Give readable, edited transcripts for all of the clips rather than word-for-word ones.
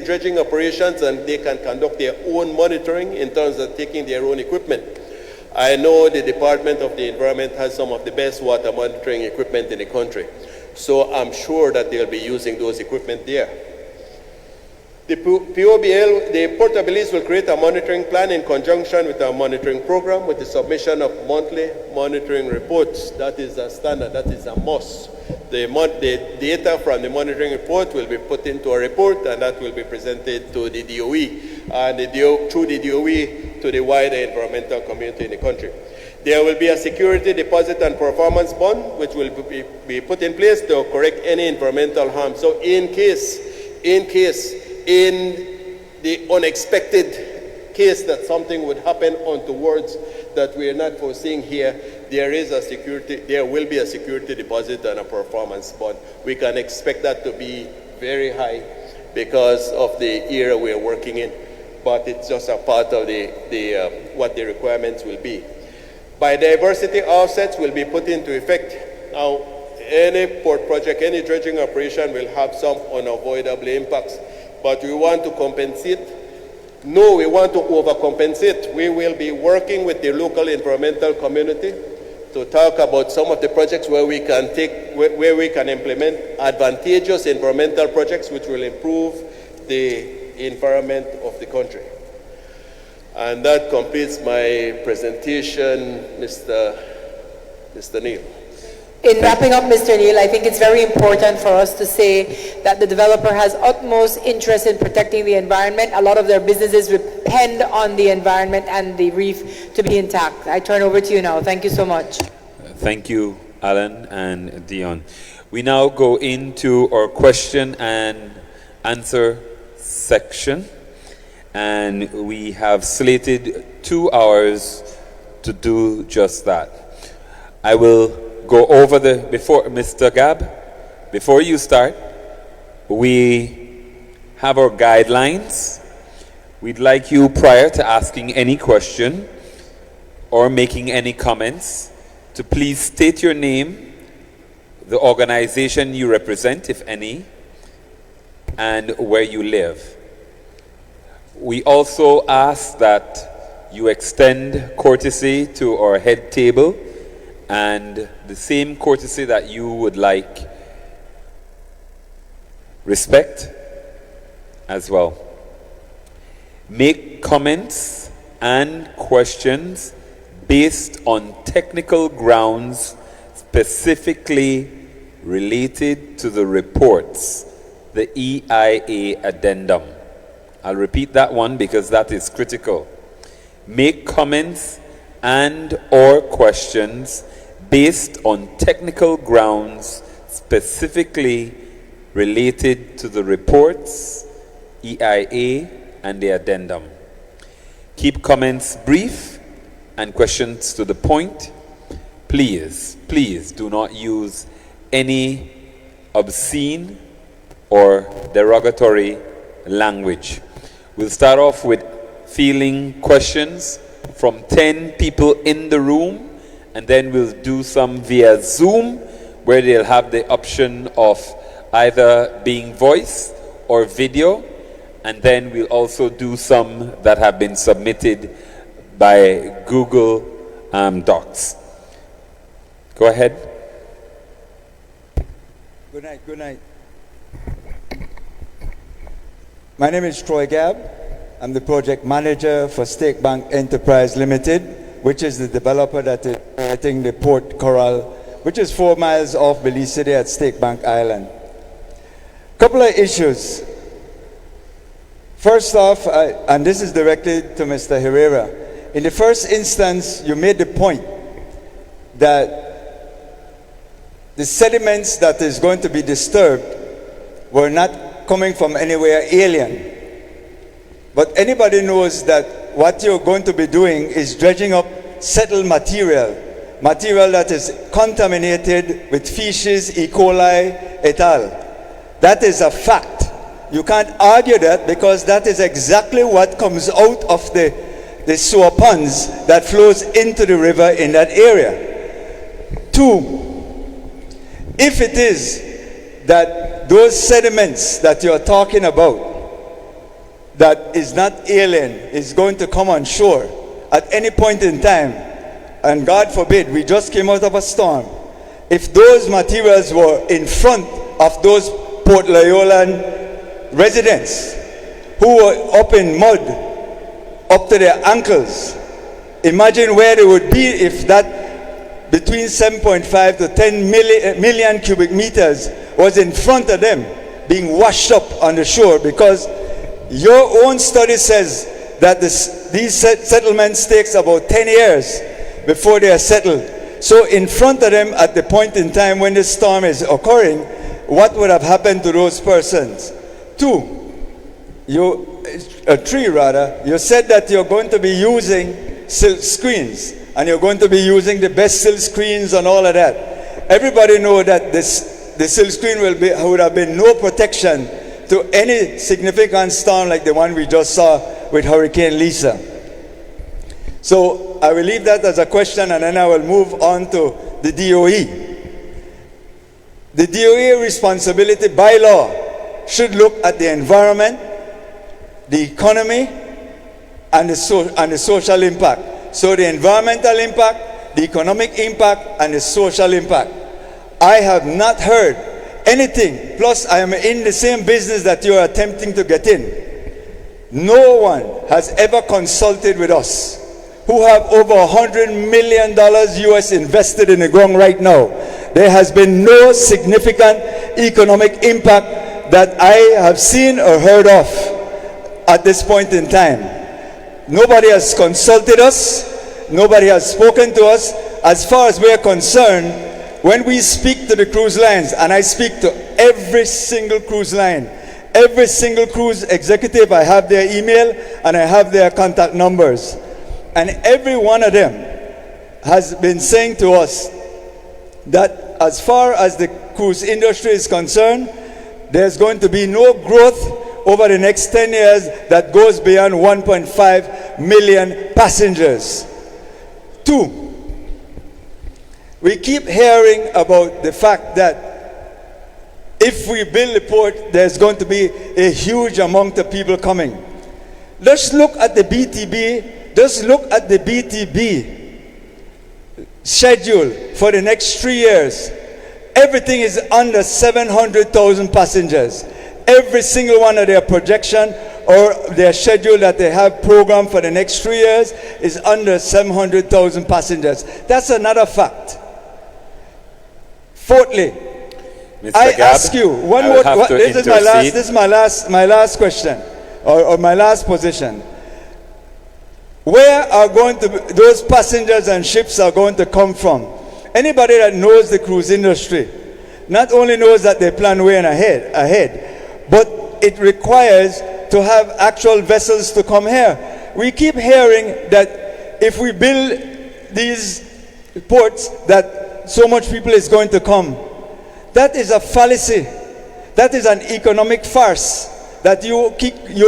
dredging operations, and they can conduct their own monitoring in terms of taking their own equipment. I know the Department of the Environment has some of the best water monitoring equipment in the country, so I'm sure that they'll be using those equipment there. The POBL, the Port of Belize will create a monitoring plan in conjunction with our monitoring program with the submission of monthly monitoring reports. That is a standard, that is a must. The data from the monitoring report will be put into a report, and that will be presented to the DOE and through the DOE to the wider environmental community in the country. There will be a security deposit and performance bond which will be put in place to correct any environmental harm. So in the unexpected case that something would happen untoward that we are not foreseeing here, there will be a security deposit and a performance bond. We can expect that to be very high because of the era we are working in, but it's just a part of what the requirements will be. Biodiversity offsets will be put into effect. Now, any port project, any dredging operation will have some unavoidable impacts, but we want to compensate. No, we want to overcompensate. We will be working with the local environmental community to talk about some of the projects where we can implement advantageous environmental projects which will improve the environment of the country. And that completes my presentation, Mr. Neil. In wrapping up, Mr. Neil, I think it's very important for us to say that the developer has utmost interest in protecting the environment. A lot of their businesses depend on the environment and the reef to be intact. I turn over to you now. Thank you so much. Thank you, Alan and Dion. We now go into our question and answer section, and we have slated 2 hours to do just that. I will go over before Mr. Gab, before you start, we have our guidelines. We'd like you, prior to asking any question or making any comments, to please state your name, the organization you represent, if any, and where you live. We also ask that you extend courtesy to our head table, and the same courtesy that you would like respect as well. Make comments and questions based on technical grounds specifically related to the reports, the EIA addendum. I'll repeat that one because that is critical. Make comments and or questions based on technical grounds specifically related to the reports, EIA, and the addendum. Keep comments brief and questions to the point. Please do not use any obscene or derogatory language. We'll start off with fielding questions from 10 people in the room, and then we'll do some via Zoom where they'll have the option of either being voice or video, and then we'll also do some that have been submitted by Google Docs. Go ahead. Good night. My name is Troy Gabb. I'm the project manager for Stake Bank Enterprise Limited, which is the developer that is creating the Port Coral, which is 4 miles off Belize City at Stake Bank Island. Couple of issues. First off, and this is directed to Mr. Herrera. In the first instance, you made the point that the sediments that is going to be disturbed were not coming from anywhere alien. But anybody knows that what you're going to be doing is dredging up settled material that is contaminated with feces, E. coli, et al. That is a fact. You can't argue that because that is exactly what comes out of the sewer ponds that flows into the river in that area. 2, if it is that those sediments that you're talking about that is not alien is going to come on shore at any point in time, and God forbid, we just came out of a storm, if those materials were in front of those Port Loyolan residents who were up in mud up to their ankles, imagine where they would be if that between 7.5 to 10 million cubic meters was in front of them being washed up on the shore, because your own study says that these settlements takes about 10 years before they are settled. So in front of them at the point in time when the storm is occurring, what would have happened to those persons? Three rather, you said that you're going to be using silk screens, and you're going to be using the best silk screens and all of that. Everybody knows that the silk screen would have been no protection to any significant storm like the one we just saw with Hurricane Lisa. So I will leave that as a question, and then I will move on to the DOE. The DOE responsibility by law should look at the environment, the economy, and the social impact. So the environmental impact, the economic impact, and the social impact. I have not heard anything, plus I am in the same business that you are attempting to get in. No one has ever consulted with us, who have over $100 million US invested in the ground right now. There has been no significant economic impact that I have seen or heard of at this point in time. Nobody has consulted us. Nobody has spoken to us. As far as we are concerned, when we speak to the cruise lines, and I speak to every single cruise line, every single cruise executive, I have their email and I have their contact numbers. And every one of them has been saying to us that as far as the cruise industry is concerned, there's going to be no growth over the next 10 years that goes beyond 1.5 million passengers. Two, we keep hearing about the fact that if we build the port, there's going to be a huge amount of people coming. Let's look at the BTB. Just look at the BTB schedule for the next 3 years. Everything is under 700,000 passengers. Every single one of their projection or their schedule that they have programmed for the next 3 years is under 700,000 passengers. That's another fact. Fourthly, Mr. I Gab, ask you one I more. will have to This is my last question, or my last position. Where are going to those passengers and ships are going to come from? Anybody that knows the cruise industry not only knows that they plan way ahead, but it requires to have actual vessels to come here. We keep hearing that if we build these ports, that so much people is going to come. That is a fallacy. That is an economic farce that you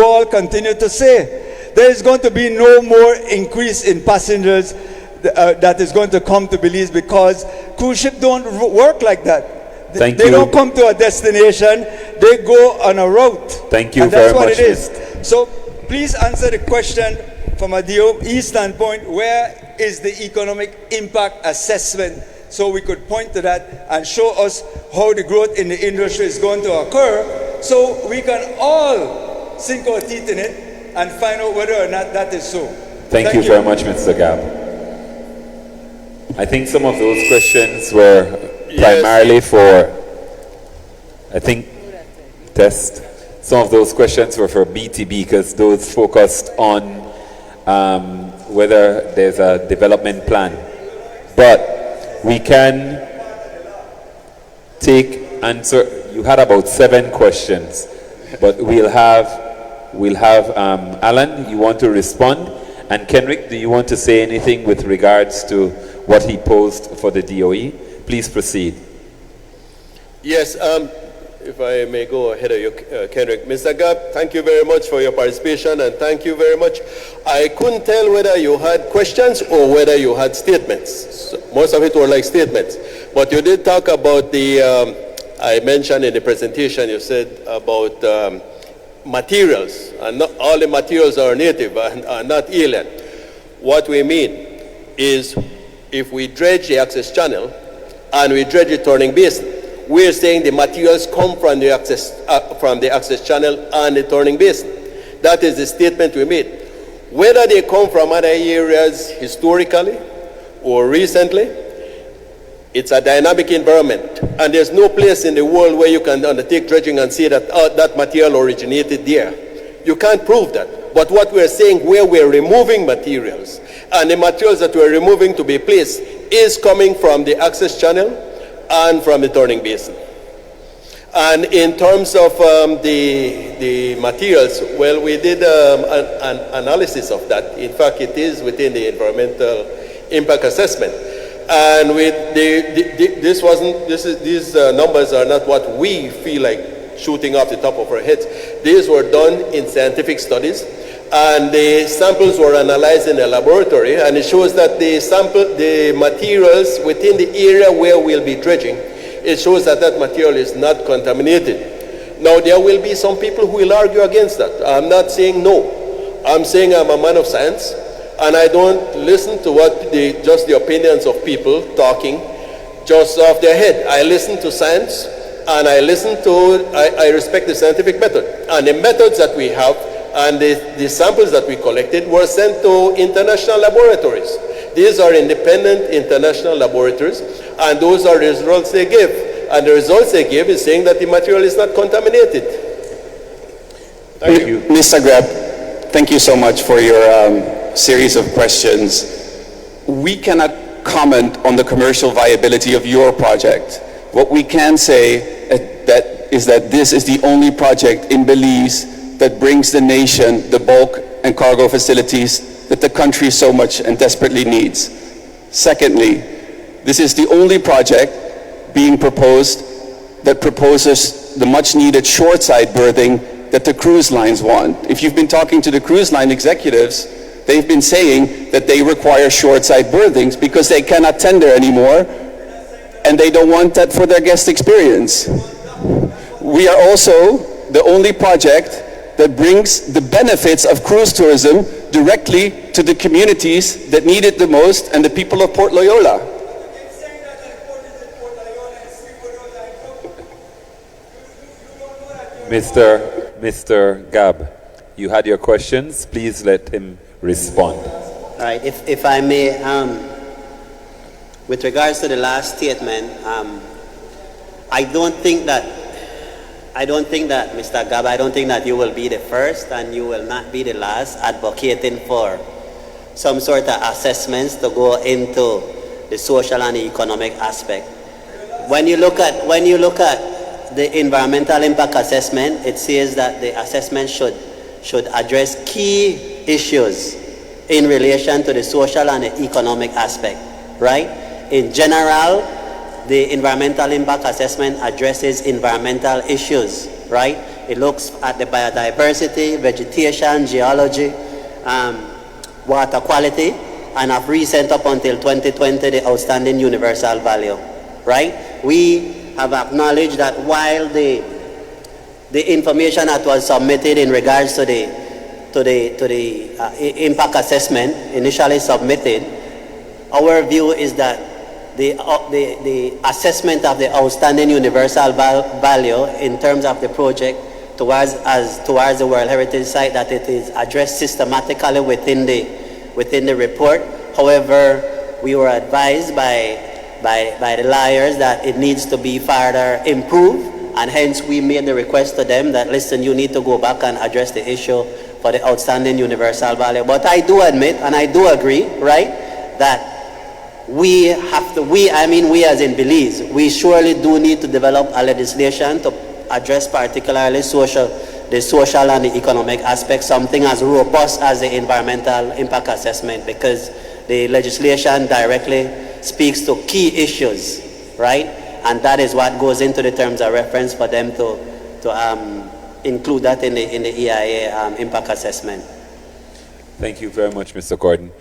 all continue to say. There is going to be no more increase in passengers that is going to come to Belize, because cruise ships don't work like that. They don't come to a destination, they go on a route. Thank you and very that's what much. it is. So please answer the question from a DOE standpoint. Where is the economic impact assessment, so we could point to that and show us how the growth in the industry is going to occur, so we can all sink our teeth in it and find out whether or not that is so. Thank you very much, Mr. Gab. I think some of those questions were primarily for, I think, test. Some of those questions were for BTB, because those focused on whether there's a development plan. But we can answer. You had about 7 questions, but we'll have Alan, you want to respond? And Kenrick, do you want to say anything with regards to what he posed for the DOE? Please proceed. Yes, if I may go ahead of you, Kenrick. Mr. Gab, thank you very much for your participation, and thank you very much. I couldn't tell whether you had questions or whether you had statements. So most of it were like statements. But you did talk about the, I mentioned in the presentation, you said about materials, and not all the materials are native and are not alien. What we mean is if we dredge the access channel and we dredge the turning basin, we're saying the materials come from the access channel and the turning basin. That is the statement we made. Whether they come from other areas historically or recently, it's a dynamic environment, and there's no place in the world where you can undertake dredging and say that that material originated there. You can't prove that. But what we're saying, where we're removing materials, and the materials that we're removing to be placed is coming from the access channel and from the turning basin. And in terms of the materials, well, we did an analysis of that. In fact, it is within the environmental impact assessment. And these numbers are not what we feel like shooting off the top of our heads. These were done in scientific studies, and the samples were analyzed in a laboratory, and it shows that the materials within the area where we'll be dredging, it shows that that material is not contaminated. Now, there will be some people who will argue against that. I'm not saying no. I'm saying I'm a man of science, and I don't listen to just the opinions of people talking just off their head. I listen to science, and I respect the scientific method. And the methods that we have and the samples that we collected were sent to international laboratories. These are independent international laboratories, and those are the results they give. And the results they give is saying that the material is not contaminated. Thank you. Mr. Greb, thank you so much for your series of questions. We cannot comment on the commercial viability of your project. What we can say is that this is the only project in Belize that brings the nation the bulk and cargo facilities that the country so much and desperately needs. Secondly, this is the only project being proposed that proposes the much needed short-side berthing that the cruise lines want. If you've been talking to the cruise line executives, they've been saying that they require short-side berthings because they cannot tender anymore, and they don't want that for their guest experience. We are also the only project that brings the benefits of cruise tourism directly to the communities that need it the most and the people of Port Loyola. Mr. Gab, you had your questions. Please let him respond. All right, if I may, with regards to the last statement, I don't think that, Mr. Gab, I don't think that you will be the first and you will not be the last advocating for some sort of assessments to go into the social and the economic aspect. When you look at the environmental impact assessment, it says that the assessment should address key issues in relation to the social and the economic aspect, right? In general, the environmental impact assessment addresses environmental issues, right? It looks at the biodiversity, vegetation, geology, water quality, and of recent up until 2020, the outstanding universal value, right? We have acknowledged that while the information that was submitted in regards to the impact assessment initially submitted, our view is that the assessment of the outstanding universal value in terms of the project towards the World Heritage Site, that it is addressed systematically within the report. However, we were advised by the lawyers that it needs to be further improved, and hence we made the request to them that, listen, you need to go back and address the issue for the outstanding universal value. But I do admit, and I do agree, right, that we as in Belize, we surely do need to develop a legislation to address particularly the social and the economic aspects, something as robust as the environmental impact assessment, because the legislation directly speaks to key issues, right? And that is what goes into the terms of reference for them to include that in the EIA impact assessment. Thank you very much, Mr. Gordon.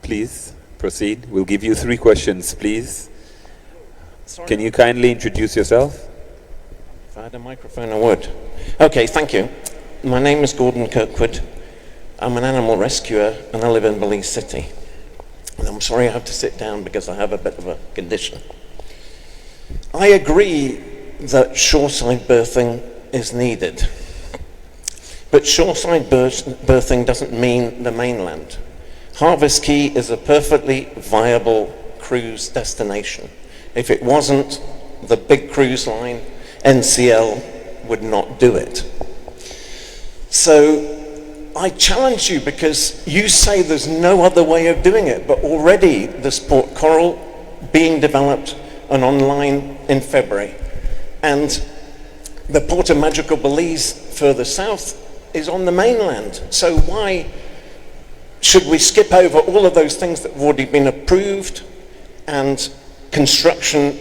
Please proceed. We'll give you 3 questions, please. Can you kindly introduce yourself? I had a microphone, I would. Okay, thank you. My name is Gordon Kirkwood. I'm an animal rescuer and I live in Belize City. And I'm sorry I have to sit down because I have a bit of a condition. I agree that shoreside berthing is needed. But shoreside berthing doesn't mean the mainland. Harvest Key is a perfectly viable cruise destination. If it wasn't, the big cruise line, NCL, would not do it. So I challenge you because you say there's no other way of doing it, but already there's Port Coral being developed and online in February. And the Port of Magical Belize further south is on the mainland. So why should we skip over all of those things that have already been approved and construction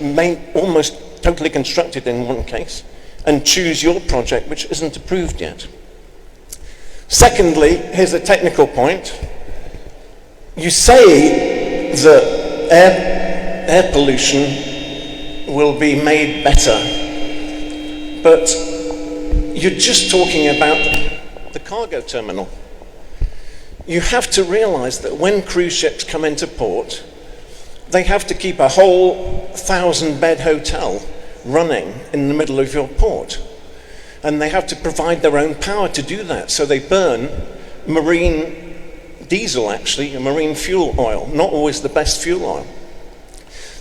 almost totally constructed in one case and choose your project which isn't approved yet? Secondly, here's a technical point. You say that air pollution will be made better, but you're just talking about the cargo terminal. You have to realize that when cruise ships come into port, they have to keep a whole 1,000-bed hotel running in the middle of your port. And they have to provide their own power to do that. So they burn marine diesel, actually, marine fuel oil, not always the best fuel oil.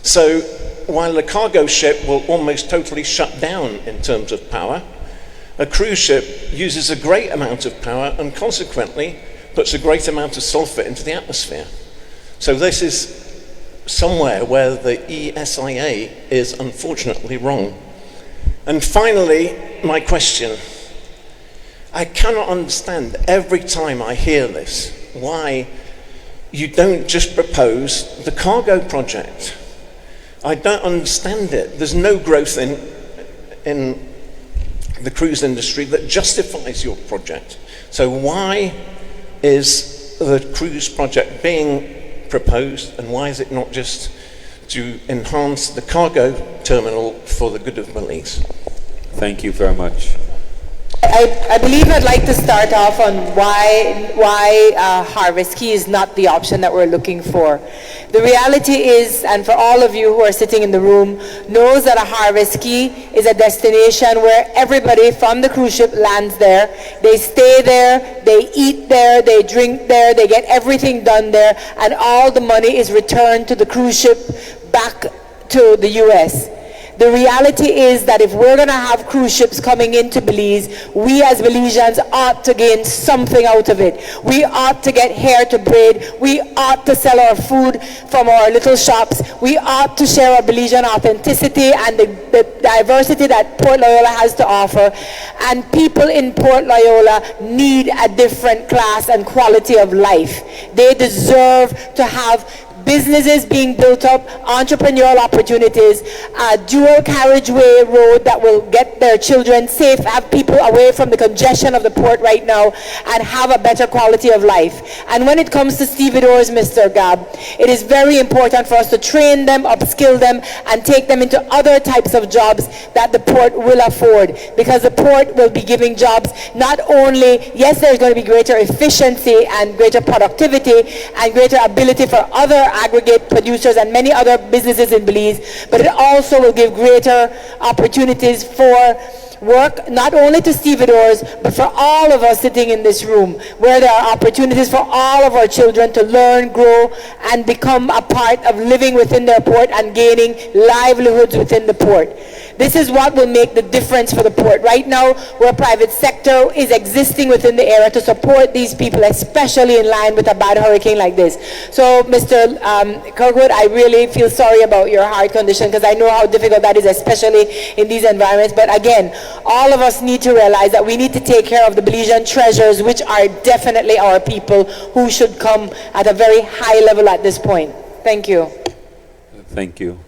So while a cargo ship will almost totally shut down in terms of power, a cruise ship uses a great amount of power and consequently puts a great amount of sulfur into the atmosphere. So this is somewhere where the ESIA is unfortunately wrong. And finally, my question. I cannot understand every time I hear this why you don't just propose the cargo project. I don't understand it. There's no growth in the cruise industry that justifies your project. So why is the cruise project being proposed and why is it not just to enhance the cargo terminal for the good of Belize? Thank you very much. I believe I'd like to start off on why Harvest Key is not the option that we're looking for. The reality is, and for all of you who are sitting in the room, knows that a Harvest Key is a destination where everybody from the cruise ship lands there. They stay there, they eat there, they drink there, they get everything done there, and all the money is returned to the cruise ship back to the US. The reality is that if we're going to have cruise ships coming into Belize, we as Belizeans ought to gain something out of it. We ought to get hair to braid. We ought to sell our food from our little shops. We ought to share our Belizean authenticity and the diversity that Port Loyola has to offer. And people in Port Loyola need a different class and quality of life. They deserve to have businesses being built up, entrepreneurial opportunities, a dual carriageway road that will get their children safe, have people away from the congestion of the port right now, and have a better quality of life. And when it comes to stevedores, Mr. Gab, it is very important for us to train them, upskill them, and take them into other types of jobs that the port will afford. Because the port will be giving jobs not only, yes, there's going to be greater efficiency and greater productivity and greater ability for other aggregate producers and many other businesses in Belize, but it also will give greater opportunities for work, not only to stevedores, but for all of us sitting in this room, where there are opportunities for all of our children to learn, grow, and become a part of living within their port and gaining livelihoods within the port. This is what will make the difference for the port. Right now, where private sector is existing within the area to support these people, especially in line with a bad hurricane like this. So, Mr. Kirkwood, I really feel sorry about your heart condition because I know how difficult that is, especially in these environments. But again, all of us need to realize that we need to take care of the Belizean treasures, which are definitely our people who should come at a very high level at this point. Thank you. Thank you.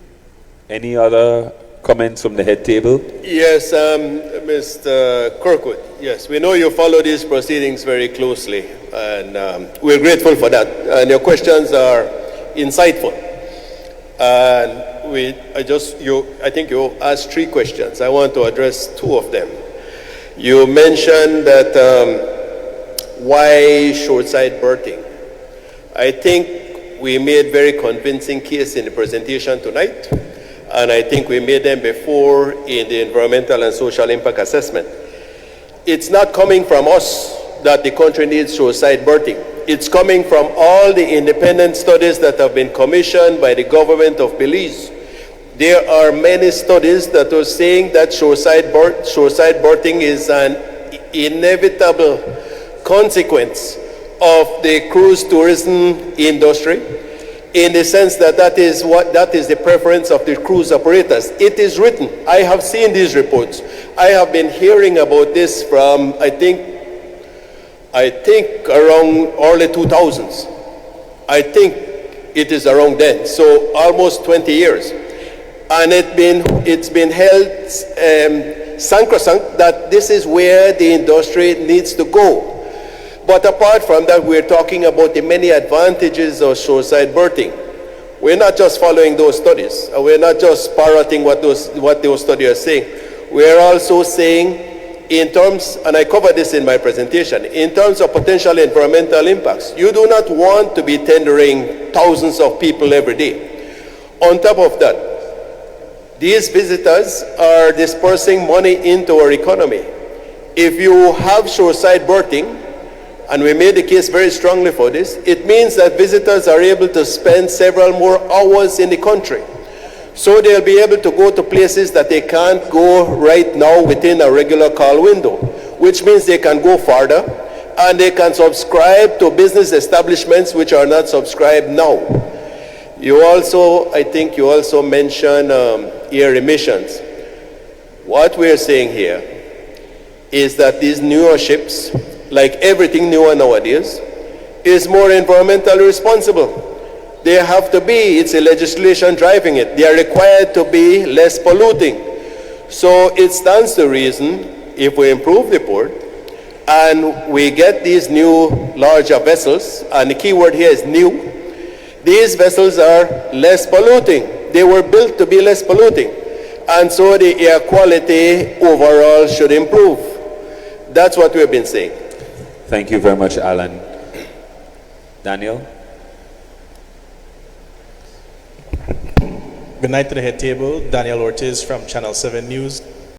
Any other comments from the head table? Yes, Mr. Kirkwood, yes, we know you follow these proceedings very closely, and we're grateful for that. And your questions are insightful. And I think you asked 3 questions. I want to address 2 of them. You mentioned that why shoreside berthing. I think we made very convincing case in the presentation tonight, and I think we made them before in the environmental and social impact assessment. It's not coming from us that the country needs shoreside berthing. It's coming from all the independent studies that have been commissioned by the government of Belize. There are many studies that are saying that shoreside berthing is an inevitable consequence of the cruise tourism industry, in the sense that that is the preference of the cruise operators. It is written. I have seen these reports. I have been hearing about this from, I think around early 2000s. I think it is around then, so almost 20 years. And it's been held sacrosanct that this is where the industry needs to go. But apart from that, we're talking about the many advantages of shoreside berthing. We're not just following those studies. We're not just parroting what those studies are saying. We're also saying, in terms, and I covered this in my presentation, in terms of potential environmental impacts, you do not want to be tendering thousands of people every day. On top of that, these visitors are dispersing money into our economy. If you have shoreside berthing, and we made the case very strongly for this, it means that visitors are able to spend several more hours in the country. So they'll be able to go to places that they can't go right now within a regular call window, which means they can go farther, and they can subscribe to business establishments which are not subscribed now. You also, I think you also mentioned air emissions. What we're saying here is that these newer ships, like everything newer nowadays, is more environmentally responsible. They have to be, it's a legislation driving it. They are required to be less polluting. So it stands to reason, if we improve the port, and we get these new larger vessels, and the key word here is new, these vessels are less polluting. They were built to be less polluting. And so the air quality overall should improve. That's what we've been saying. Thank you very much, Alan. Daniel? Good night to the head table. Daniel Ortiz from Channel 7 News.